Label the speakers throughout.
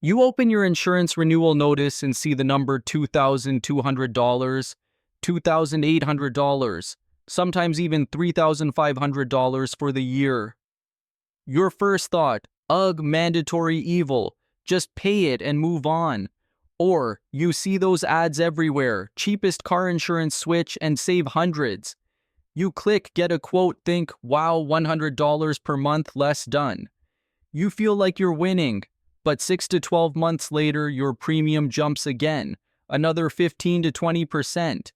Speaker 1: You open your insurance renewal notice and see the number $2,200, $2,800, sometimes even $3,500 for the year. Your first thought, ugh, mandatory evil, just pay it and move on. Or you see those ads everywhere, cheapest car insurance switch and save hundreds. You click, get a quote, think, wow, $100 per month less done. You feel like you're winning, but 6 to 12 months later, your premium jumps again, another 15 to 20%.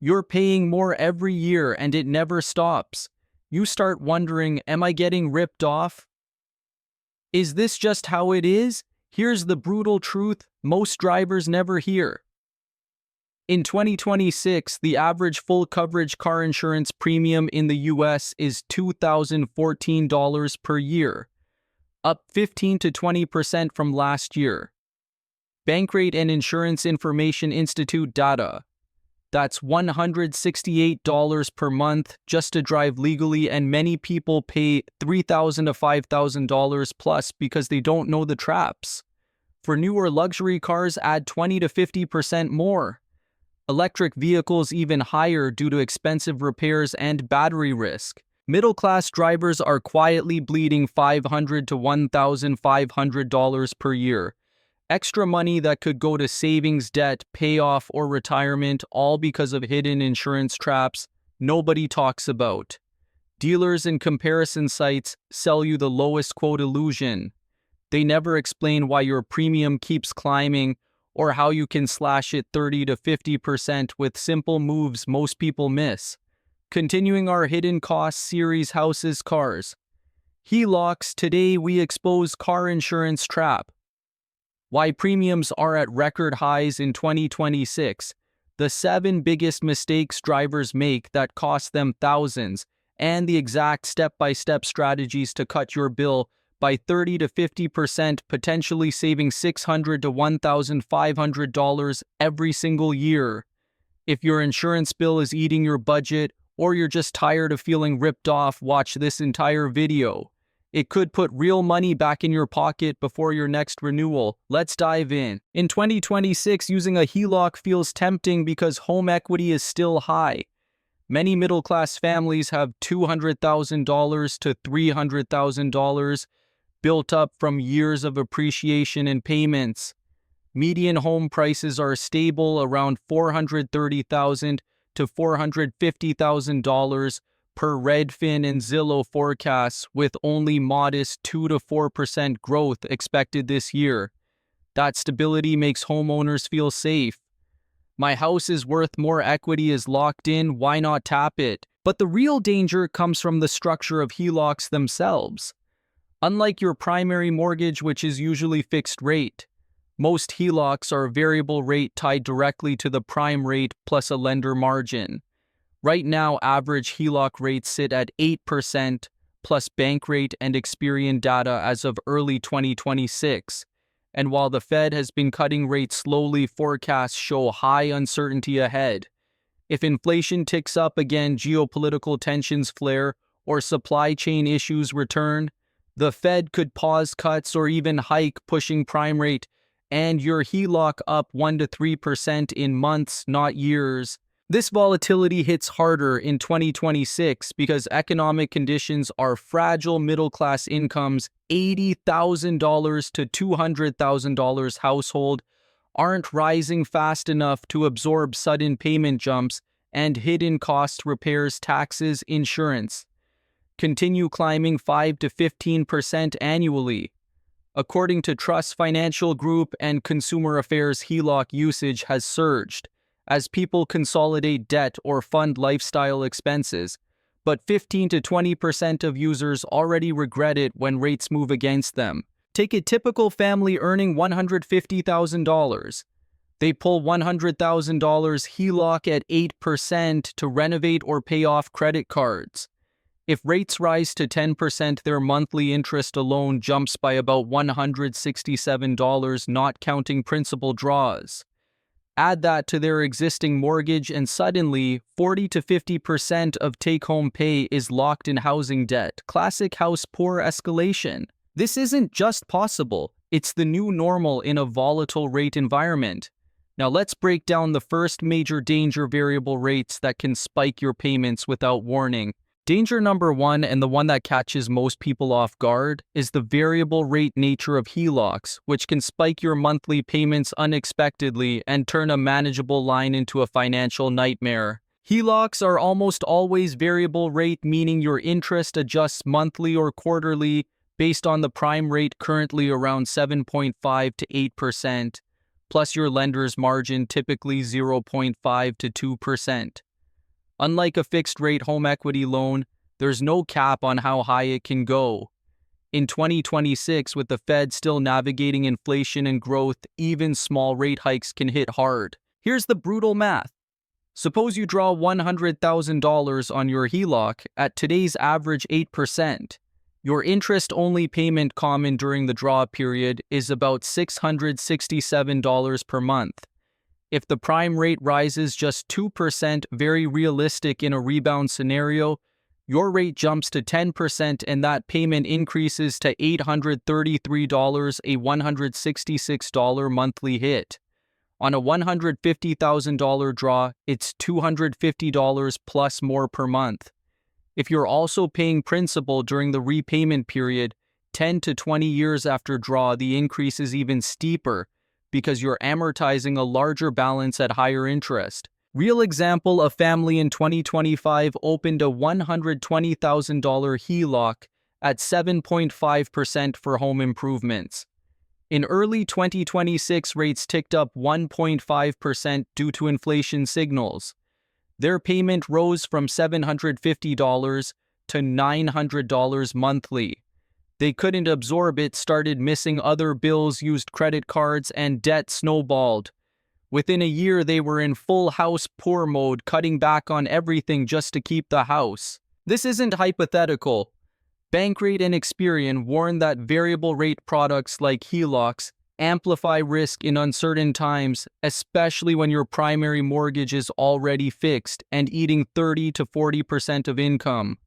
Speaker 1: You're paying more every year and it never stops. You start wondering, am I getting ripped off? Is this just how it is? Here's the brutal truth most drivers never hear. In 2026, the average full coverage car insurance premium in the US is $2,014 per year, up 15 to 20% from last year. Bankrate and Insurance Information Institute data. That's $168 per month just to drive legally, and many people pay $3,000 to $5,000 plus because they don't know the traps. For newer luxury cars, add 20 to 50% more. Electric vehicles even higher due to expensive repairs and battery risk. Middle-class drivers are quietly bleeding $500 to $1,500 per year. Extra money that could go to savings, debt, payoff, or retirement, all because of hidden insurance traps nobody talks about. Dealers and comparison sites sell you the lowest quote illusion. They never explain why your premium keeps climbing or how you can slash it 30 to 50% with simple moves most people miss. Continuing our hidden costs series, houses, cars. HELOCs, today we expose car insurance trap. Why premiums are at record highs in 2026, the 7 biggest mistakes drivers make that cost them thousands, and the exact step-by-step strategies to cut your bill by 30 to 50%, potentially saving $600 to $1,500 every single year. If your insurance bill is eating your budget, or you're just tired of feeling ripped off, watch this entire video. It could put real money back in your pocket before your next renewal. Let's dive in. In 2026, using a HELOC feels tempting because home equity is still high. Many middle-class families have $200,000 to $300,000 built up from years of appreciation and payments. Median home prices are stable around $430,000 to $450,000 per Redfin and Zillow forecasts, with only modest 2 to 4% growth expected this year. That stability makes homeowners feel safe. My house is worth more, equity is locked in, why not tap it? But the real danger comes from the structure of HELOCs themselves. Unlike your primary mortgage, which is usually fixed rate, most HELOCs are variable rate tied directly to the prime rate plus a lender margin. Right now, average HELOC rates sit at 8% plus Bankrate and Experian data as of early 2026. And while the Fed has been cutting rates slowly, forecasts show high uncertainty ahead. If inflation ticks up again, geopolitical tensions flare, or supply chain issues return, the Fed could pause cuts or even hike, pushing prime rate and your HELOC up 1 to 3% in months, not years. This volatility hits harder in 2026 because economic conditions are fragile. Middle-class incomes, $80,000 to $200,000 household, aren't rising fast enough to absorb sudden payment jumps, and hidden cost, repairs, taxes, insurance continue climbing 5 to 15% annually. According to Trust Financial Group and Consumer Affairs, HELOC usage has surged as people consolidate debt or fund lifestyle expenses, but 15 to 20% of users already regret it when rates move against them. Take a typical family earning $150,000. They pull $100,000 HELOC at 8% to renovate or pay off credit cards. If rates rise to 10%, their monthly interest alone jumps by about $167, not counting principal draws. Add that to their existing mortgage and suddenly 40 to 50% of take-home pay is locked in housing debt. Classic house poor escalation. This isn't just possible, It's the new normal in a volatile rate environment. Now let's break down the first major danger: variable rates that can spike your payments without warning. Danger number one, and the one that catches most people off guard, is the variable rate nature of HELOCs, which can spike your monthly payments unexpectedly and turn a manageable line into a financial nightmare. HELOCs are almost always variable rate, meaning your interest adjusts monthly or quarterly based on the prime rate, currently around 7.5 to 8%, plus your lender's margin, typically 0.5 to 2%. Unlike a fixed-rate home equity loan, there's no cap on how high it can go. In 2026, with the Fed still navigating inflation and growth, even small rate hikes can hit hard. Here's the brutal math. Suppose you draw $100,000 on your HELOC at today's average 8%. Your interest-only payment common during the draw period is about $667 per month. If the prime rate rises just 2%, very realistic in a rebound scenario, your rate jumps to 10% and that payment increases to $833, a $166 monthly hit. On a $150,000 draw, it's $250 plus more per month. If you're also paying principal during the repayment period, 10 to 20 years after draw, the increase is even steeper because you're amortizing a larger balance at higher interest. Real example: a family in 2025 opened a $120,000 HELOC at 7.5% for home improvements. In early 2026, rates ticked up 1.5% due to inflation signals. Their payment rose from $750 to $900 monthly. They couldn't absorb it, started missing other bills, used credit cards, and debt snowballed. Within a year, they were in full house poor mode, cutting back on everything just to keep the house. This isn't hypothetical. Bankrate and Experian warn that variable rate products like HELOCs amplify risk in uncertain times, especially when your primary mortgage is already fixed and eating 30 to 40% of income.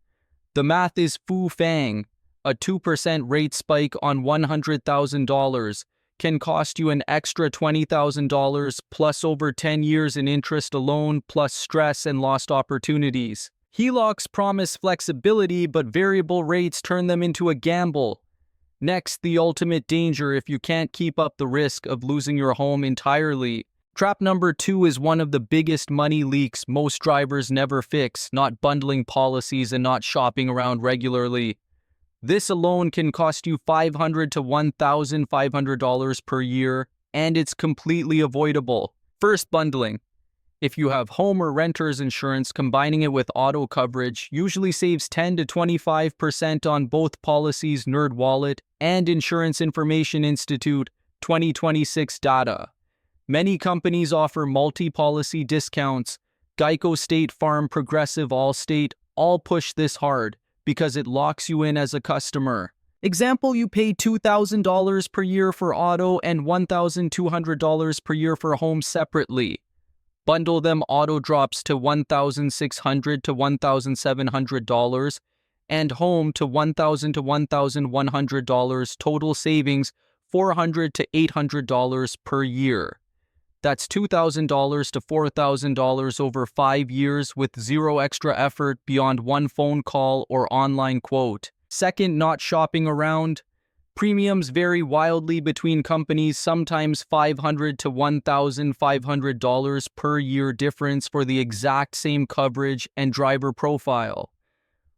Speaker 1: The math is foo-fang. A 2% rate spike on $100,000 can cost you an extra $20,000 plus over 10 years in interest alone, plus stress and lost opportunities. HELOCs promise flexibility, but variable rates turn them into a gamble. Next, the ultimate danger if you can't keep up the risk of losing your home entirely. Trap number 2 is one of the biggest money leaks most drivers never fix: not bundling policies and not shopping around regularly. This alone can cost you $500 to $1,500 per year, and it's completely avoidable. First, bundling. If you have home or renter's insurance, combining it with auto coverage usually saves 10 to 25% on both policies. NerdWallet and Insurance Information Institute 2026 data. Many companies offer multi-policy discounts. Geico, State Farm, Progressive, Allstate all push this hard because it locks you in as a customer. Example: you pay $2,000 per year for auto and $1,200 per year for home separately. Bundle them, auto drops to $1,600 to $1,700 and home to $1,000 to $1,100. Total savings $400 to $800 per year. That's $2,000 to $4,000 over 5 years with zero extra effort beyond one phone call or online quote. Second, not shopping around. Premiums vary wildly between companies, sometimes $500 to $1,500 per year difference for the exact same coverage and driver profile.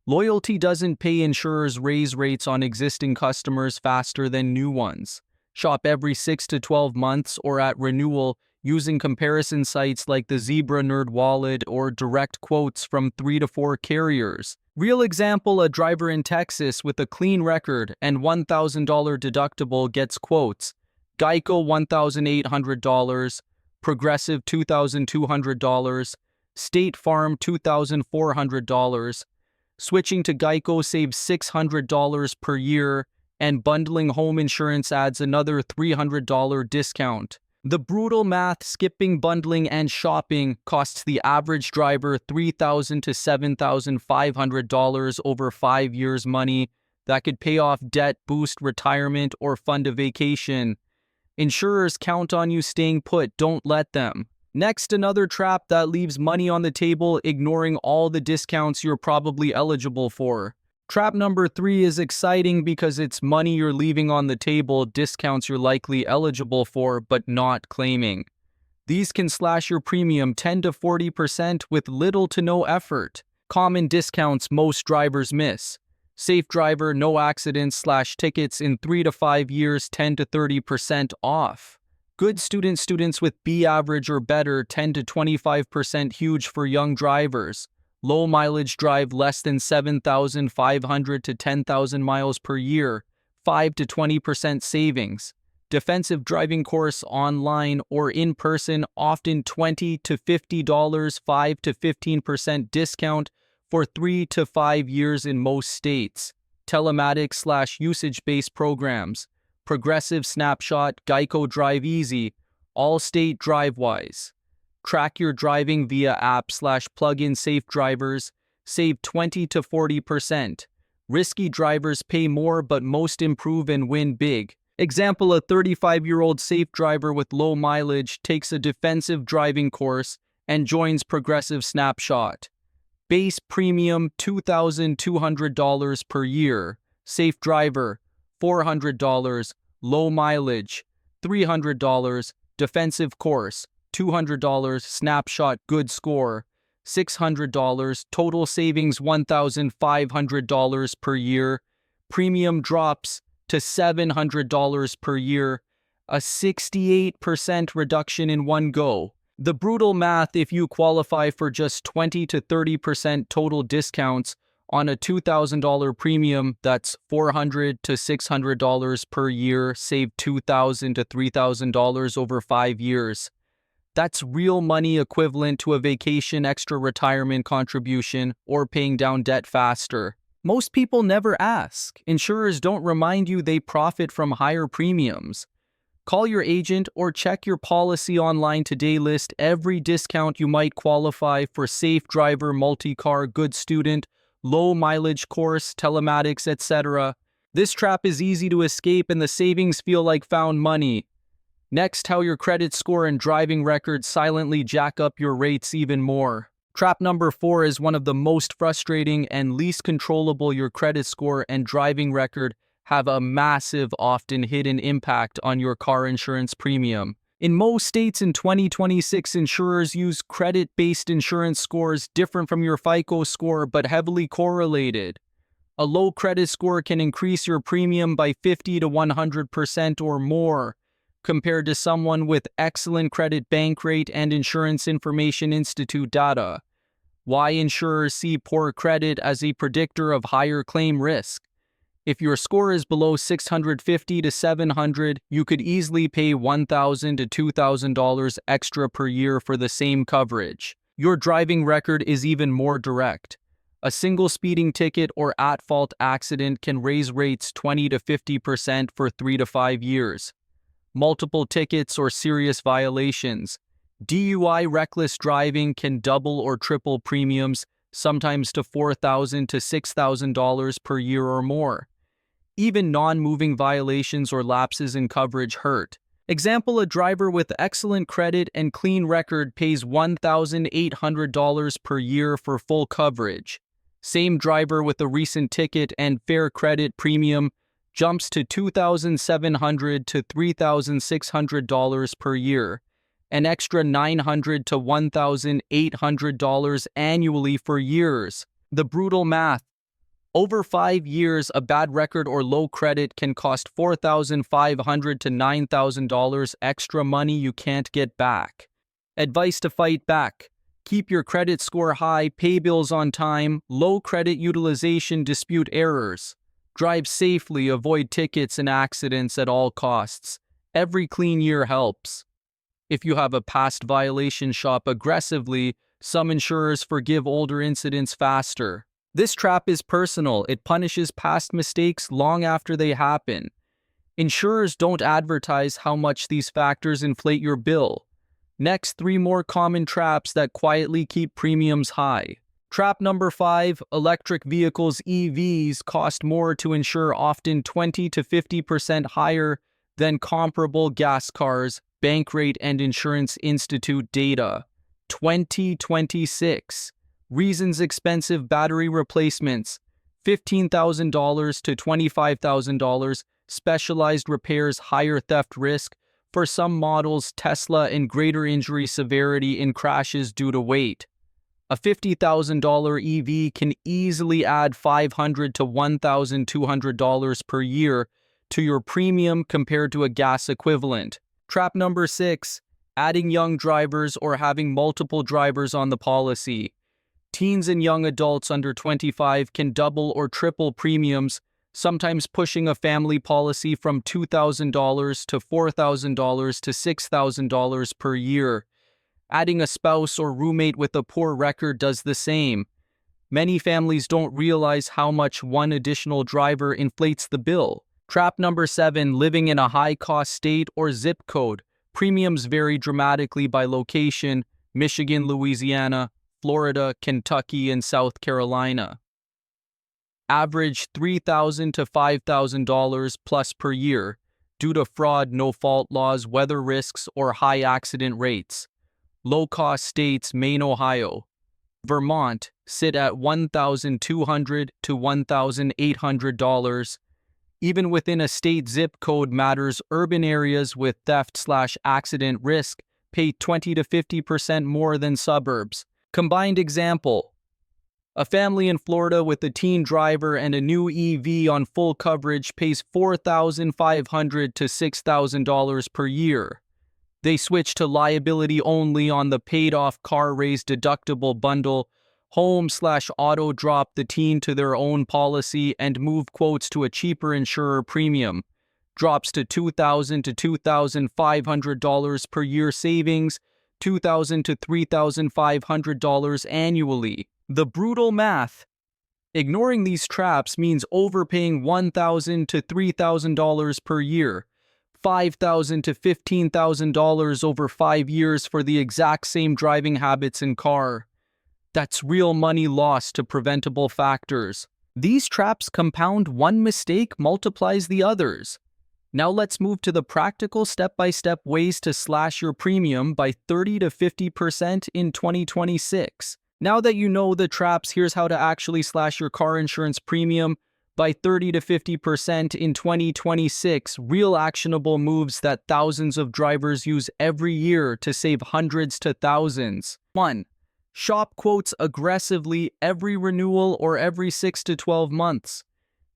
Speaker 1: Loyalty doesn't pay. Insurers raise rates on existing customers faster than new ones. Shop every 6 to 12 months or at renewal using comparison sites like the Zebra, NerdWallet, or direct quotes from 3 to 4 carriers. Real example: a driver in Texas with a clean record and $1,000 deductible gets quotes. Geico $1,800, Progressive $2,200, State Farm $2,400. Switching to Geico saves $600 per year, and bundling home insurance adds another $300 discount. The brutal math: skipping bundling and shopping costs the average driver $3,000 to $7,500 over 5 years. Money that could pay off debt, boost retirement, or fund a vacation. Insurers count on you staying put, don't let them. Next, another trap that leaves money on the table, ignoring all the discounts you're probably eligible for. Trap number 3 is exciting because it's money you're leaving on the table, discounts you're likely eligible for but not claiming. These can slash your premium 10 to 40% with little to no effort. Common discounts most drivers miss. Safe driver, no accidents / tickets in 3 to 5 years, 10 to 30% off. Good students with B average or better, 10 to 25% huge for young drivers. Low mileage drive less than 7,500 to 10,000 miles per year, 5 to 20% savings. Defensive driving course online or in person, often $20 to $50, 5 to 15% discount for 3 to 5 years in most states. Telematics / usage-based programs. Progressive Snapshot, Geico Drive Easy, Allstate DriveWise. Track your driving via app / plug-in safe drivers, save 20 to 40%. Risky drivers pay more but most improve and win big. Example, a 35-year-old safe driver with low mileage takes a defensive driving course and joins Progressive Snapshot. Base premium $2,200 per year. Safe driver $400. Low mileage $300. Defensive course $200. Snapshot good score $600. Total savings $1,500 per year. Premium drops to $700 per year, a 68% reduction in one go. The brutal math: if you qualify for just 20 to 30% total discounts on a $2,000 premium, that's $400 to $600 per year, save $2,000 to $3,000 over 5 years. That's real money equivalent to a vacation, extra retirement contribution, or paying down debt faster. Most people never ask. Insurers don't remind you they profit from higher premiums. Call your agent or check your policy online today. List every discount you might qualify for: safe driver, multi-car, good student, low mileage course, telematics, etc. This trap is easy to escape and the savings feel like found money. Next, how your credit score and driving record silently jack up your rates even more. Trap number 4 is one of the most frustrating and least controllable. Your credit score and driving record have a massive, often hidden impact on your car insurance premium. In most states in 2026, insurers use credit-based insurance scores different from your FICO score but heavily correlated. A low credit score can increase your premium by 50 to 100% or more, compared to someone with excellent credit. Bankrate and Insurance Information Institute data. Why insurers see poor credit as a predictor of higher claim risk. If your score is below 650 to 700, you could easily pay $1,000 to $2,000 extra per year for the same coverage. Your driving record is even more direct. A single speeding ticket or at-fault accident can raise rates 20 to 50% for 3 to 5 years. Multiple tickets or serious violations. DUI, reckless driving, can double or triple premiums, sometimes to $4,000 to $6,000 per year or more. Even non-moving violations or lapses in coverage hurt. Example, a driver with excellent credit and clean record pays $1,800 per year for full coverage. Same driver with a recent ticket and fair credit, premium jumps to $2,700 to $3,600 per year, an extra $900 to $1,800 annually for years. The brutal math: over 5 years, a bad record or low credit can cost $4,500 to $9,000 extra, money you can't get back. Advice to fight back: keep your credit score high, pay bills on time, low credit utilization, dispute errors. Drive safely, avoid tickets and accidents at all costs. Every clean year helps. If you have a past violation, shop aggressively. Some insurers forgive older incidents faster. This trap is personal. It punishes past mistakes long after they happen. Insurers don't advertise how much these factors inflate your bill. Next, 3 more common traps that quietly keep premiums high. Trap number 5, electric vehicles EVs cost more to insure, often 20 to 50% higher than comparable gas cars, Bankrate and Insurance Institute data. 2026. Reasons: expensive battery replacements, $15,000 to $25,000, specialized repairs, higher theft risk, for some models Tesla, and greater injury severity in crashes due to weight. A $50,000 EV can easily add $500 to $1,200 per year to your premium compared to a gas equivalent. Trap number 6, adding young drivers or having multiple drivers on the policy. Teens and young adults under 25 can double or triple premiums, sometimes pushing a family policy from $2,000 to $4,000 to $6,000 per year. Adding a spouse or roommate with a poor record does the same. Many families don't realize how much one additional driver inflates the bill. Trap number 7, living in a high-cost state or zip code. Premiums vary dramatically by location: Michigan, Louisiana, Florida, Kentucky, and South Carolina. Average $3,000 to $5,000 plus per year due to fraud, no-fault laws, weather risks, or high accident rates. Low-cost states: Maine, Ohio, Vermont sit at $1,200 to $1,800. Even within a state, zip code matters. Urban areas with theft/accident risk pay 20 to 50% more than suburbs. Combined example: a family in Florida with a teen driver and a new EV on full coverage pays $4,500 to $6,000 per year. They switch to liability only on the paid-off car, raised deductible bundle, home/auto, drop the teen to their own policy, and move quotes to a cheaper insurer. Premium drops to $2,000 to $2,500 per year. Savings: $2,000 to $3,500 annually. The brutal math: ignoring these traps means overpaying $1,000 to $3,000 per year, $5,000 to $15,000 over 5 years for the exact same driving habits and car. That's real money lost to preventable factors. These traps compound: one mistake multiplies the others. Now let's move to the practical step-by-step ways to slash your premium by 30 to 50% in 2026. Now that you know the traps, here's how to actually slash your car insurance premium by 30 to 50% in 2026. Real actionable moves that thousands of drivers use every year to save hundreds to thousands. 1. Shop quotes aggressively every renewal or every 6 to 12 months.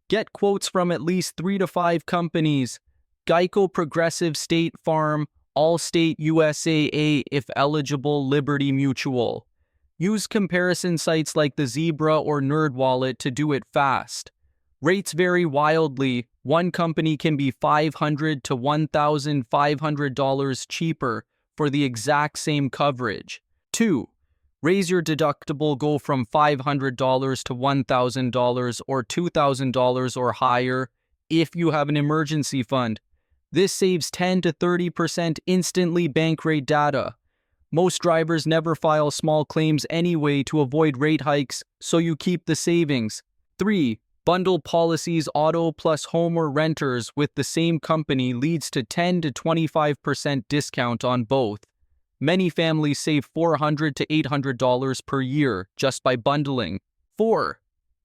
Speaker 1: Get quotes from at least 3 to 5 companies: Geico, Progressive, State Farm, Allstate, USAA if eligible, Liberty Mutual. Use comparison sites like the Zebra or NerdWallet to do it fast. Rates vary wildly. One company can be $500 to $1,500 cheaper for the exact same coverage. 2. Raise your deductible. Go from $500 to $1,000 or $2,000 or higher if you have an emergency fund. This saves 10 to 30% instantly. Bankrate data: most drivers never file small claims anyway to avoid rate hikes, so you keep the savings. 3. Bundle policies: auto plus home or renters with the same company leads to 10 to 25% discount on both. Many families save $400 to $800 per year just by bundling. 4.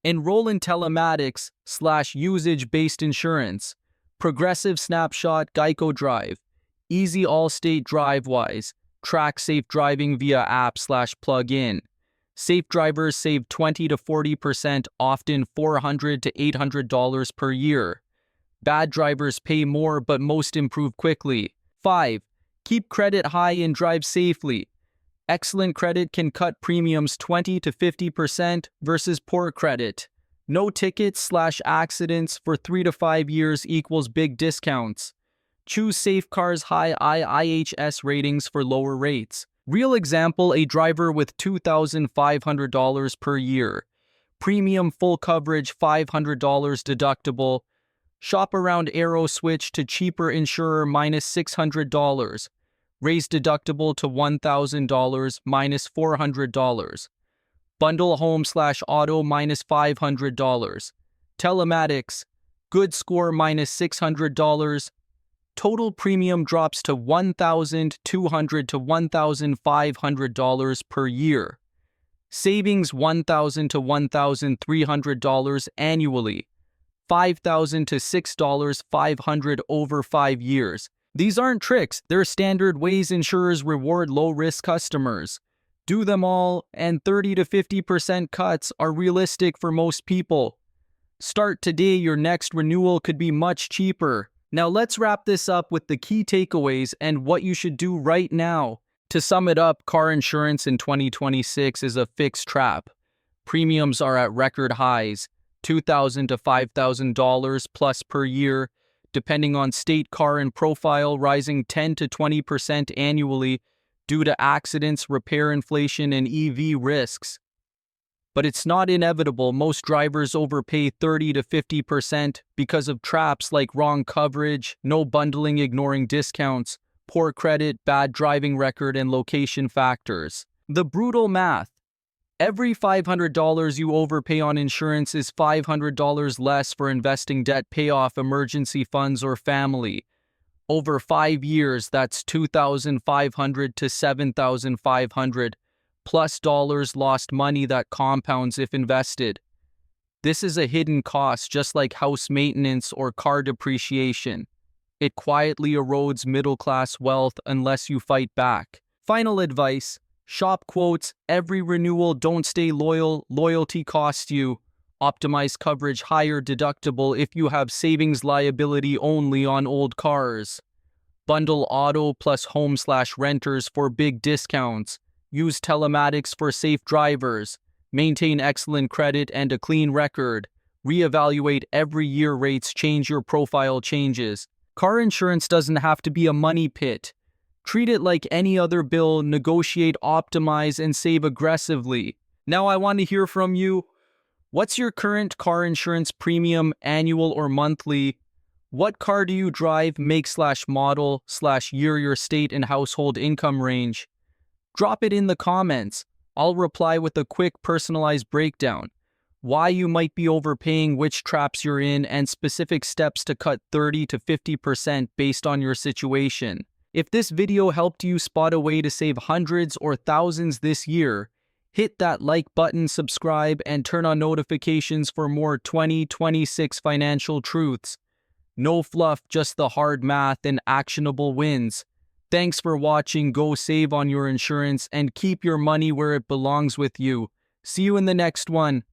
Speaker 1: Enroll in telematics/usage-based insurance. Progressive Snapshot, Geico Drive, Easy Allstate DriveWise. Track safe driving via app/plug-in. Safe drivers save 20 to 40%, often $400 to $800 per year. Bad drivers pay more, but most improve quickly. 5. Keep credit high and drive safely. Excellent credit can cut premiums 20 to 50% versus poor credit. No tickets/accidents for 3 to 5 years equals big discounts. Choose safe cars, high IIHS ratings for lower rates. Real example: a driver with $2,500 per year. Premium full coverage, $500 deductible. Shop around Arrow, switch to cheaper insurer, -$600. Raise deductible to $1,000, -$400. Bundle home/auto -$500. Telematics, good score -$600. Total premium drops to $1,200 to $1,500 per year. Savings $1,000 to $1,300 annually. $5,000 to $6,500 over 5 years. These aren't tricks, they're standard ways insurers reward low-risk customers. Do them all, and 30 to 50% cuts are realistic for most people. Start today, your next renewal could be much cheaper. Now let's wrap this up with the key takeaways and what you should do right now. To sum it up, car insurance in 2026 is a fixed trap. Premiums are at record highs, $2,000 to $5,000 plus per year, depending on state, car, and profile, rising 10 to 20% annually due to accidents, repair inflation, and EV risks. But it's not inevitable. Most drivers overpay 30 to 50% because of traps like wrong coverage, no bundling, ignoring discounts, poor credit, bad driving record, and location factors. The brutal math. Every $500 you overpay on insurance is $500 less for investing, debt payoff, emergency funds, or family. Over 5 years, that's $2,500 to $7,500. Plus dollars lost, money that compounds if invested. This is a hidden cost, just like house maintenance or car depreciation. It quietly erodes middle-class wealth unless you fight back. Final advice: shop quotes every renewal, don't stay loyal, loyalty costs you. Optimize coverage, higher deductible if you have savings, liability only on old cars. Bundle auto plus home/renters for big discounts. Use telematics for safe drivers. Maintain excellent credit and a clean record. Reevaluate every year, rates change, your profile changes. Car insurance doesn't have to be a money pit. Treat it like any other bill, negotiate, optimize, and save aggressively. Now I want to hear from you. What's your current car insurance premium, annual or monthly? What car do you drive, make/model/year, your state and household income range? Drop it in the comments. I'll reply with a quick personalized breakdown. Why you might be overpaying, which traps you're in, and specific steps to cut 30 to 50% based on your situation. If this video helped you spot a way to save hundreds or thousands this year, hit that like button, subscribe, and turn on notifications for more 2026 financial truths. No fluff, just the hard math and actionable wins. Thanks for watching. Go save on your insurance and keep your money where it belongs with you. See you in the next one.